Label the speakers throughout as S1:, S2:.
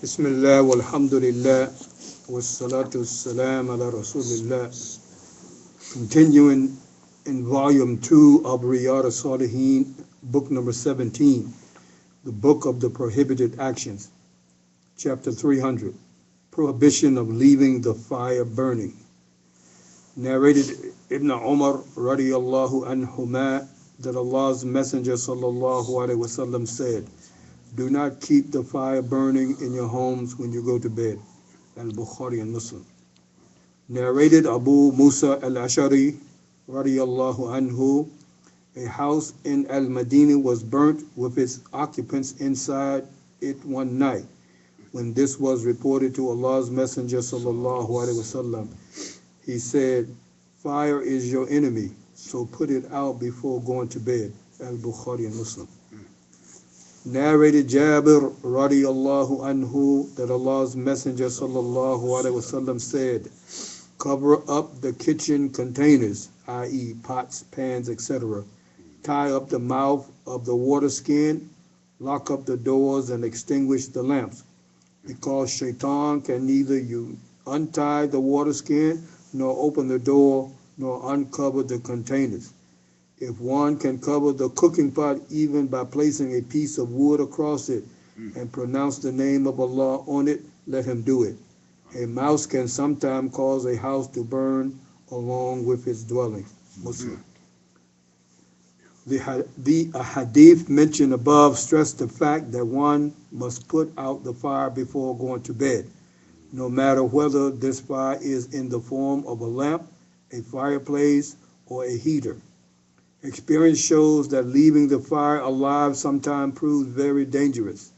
S1: Bismillah walhamdulillah wassalatu wassalam ala rasulillah. Continuing in volume 2 of Riyad Saleheen, book number 17, the book of the prohibited actions, chapter 300, prohibition of leaving the fire burning. Narrated Ibn Umar radiyallahu anhuma that Allah's Messenger sallallahu alaihi wasallam said, "Do not keep the fire burning in your homes when you go to bed." Al-Bukhari and Muslim. Narrated Abu Musa al-Ashari radiyallahu anhu, a house in Al-Madinah was burnt with its occupants inside it one night. When this was reported to Allah's Messenger sallallahu alaihi wasallam, he said, "Fire is your enemy, so put it out before going to bed." Al-Bukhari and Muslim. Narrated Jabir radiyallahu anhu that Allah's Messenger sallallahu alaihi wasallam said, "Cover up the kitchen containers, i.e. pots, pans, etc. Tie up the mouth of the water skin, lock up the doors, and extinguish the lamps, because shaitan can neither you untie the water skin, nor open the door, nor uncover the containers. If one can cover the cooking pot even by placing a piece of wood across it and pronounce the name of Allah on it, let him do it. A mouse can sometimes cause a house to burn along with its dwelling." Muslim. The hadith mentioned above stressed the fact that one must put out the fire before going to bed, no matter whether this fire is in the form of a lamp, a fireplace, or a heater. Experience shows that leaving the fire alive sometimes proves very dangerous.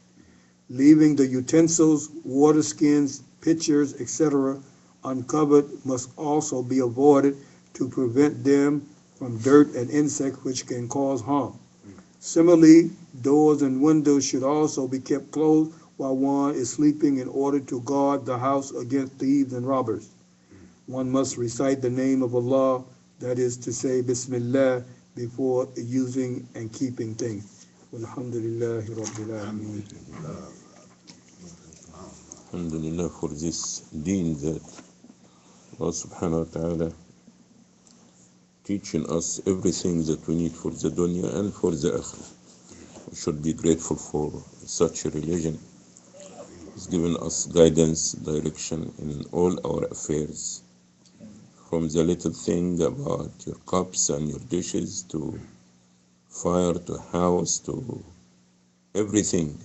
S1: Leaving the utensils, water skins, pitchers, etc. uncovered must also be avoided to prevent them from dirt and insects which can cause harm. Similarly, doors and windows should also be kept closed while one is sleeping in order to guard the house against thieves and robbers. One must recite the name of Allah, that is to say Bismillah, before using and keeping things. Alhamdulillahi Rabbil Alameen.
S2: Alhamdulillah for this deen that Allah subhanahu wa ta'ala teaching us everything that we need for the dunya and for the akhirah. We should be grateful for such a religion. It's given us guidance, direction in all our affairs. From the little thing about your cups and your dishes to fire to house to everything.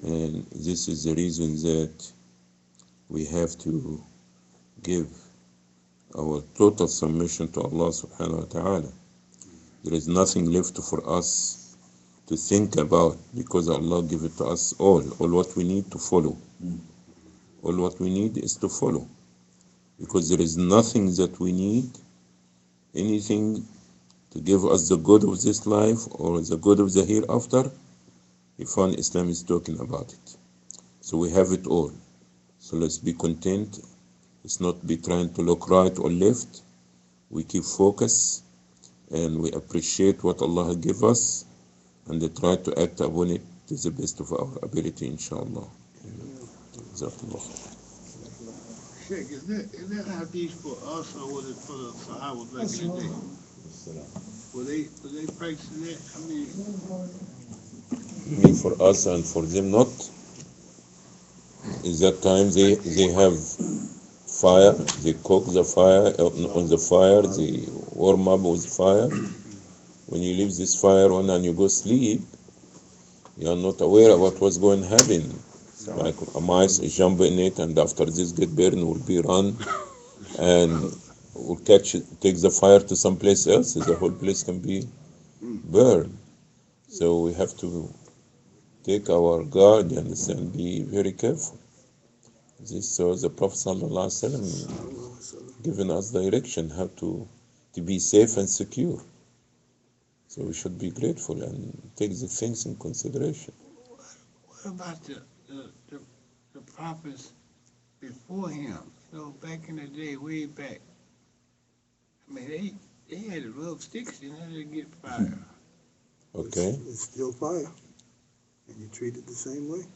S2: And this is the reason that we have to give our total submission to Allah subhanahu wa ta'ala. There is nothing left for us to think about because Allah gave it to us all what we need to follow. All what we need is to follow. Because there is nothing that we need, anything to give us the good of this life or the good of the hereafter, if Islam is talking about it. So we have it all. So let's be content. Let's not be trying to look right or left. We keep focus and we appreciate what Allah give us and they try to act upon it to the best of our ability, inshallah.
S3: Sheikh, is that hadith for us or was it for the Sahaba back in the day? Were they practicing that?
S2: I mean for us and for them not. Is that time they have fire, they cook the fire on the fire, they warm up with fire. When you leave this fire on and you go sleep, you are not aware about what's going to happen. Like a mice jump in it, and after this get burned, will be run, and will take the fire to some place else. The whole place can be burned. So we have to take our guard, you understand, be very careful. This was the Prophet ﷺ giving us direction how to be safe and secure. So we should be grateful and take the things in consideration.
S3: What about the prophets before him? So back in the day, way back, I mean, they had to rub sticks in order to get fire.
S2: Okay.
S1: It's still fire, and you treat it the same way.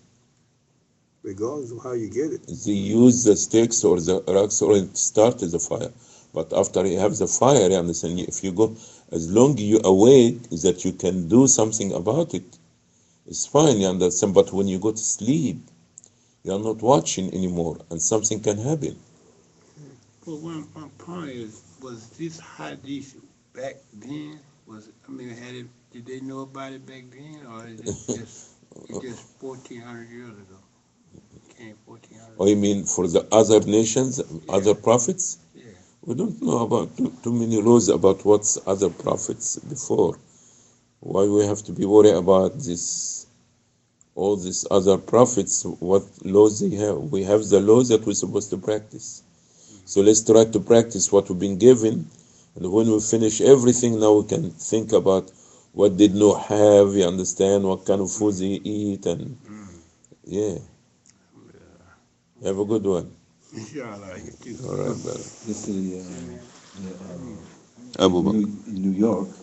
S1: regardless of how you get it.
S2: They use the sticks or the rocks or it started the fire. But after you have the fire, you understand, if you go, as long you awake that you can do something about it, it's fine, you understand. But when you go to sleep, you are not watching anymore and something can happen.
S3: But one my point is, was this hadith back then? Had it? Did they know about it back then, or is it just 1,400 years ago? Came 1,400.
S2: Or you mean for the other nations, other prophets?
S3: Yeah.
S2: We don't know about too many laws about what's other prophets before. Why we have to be worried about this? All these other prophets, what laws they have? We have the laws that we're supposed to practice. So let's try to practice what we've been given, and when we finish everything, now we can think about what did Noah have. You understand what kind of food they eat, and yeah, have a good one.
S3: Inshallah, you too.
S2: All right, brother.
S4: This is Abu Bakr. In New York.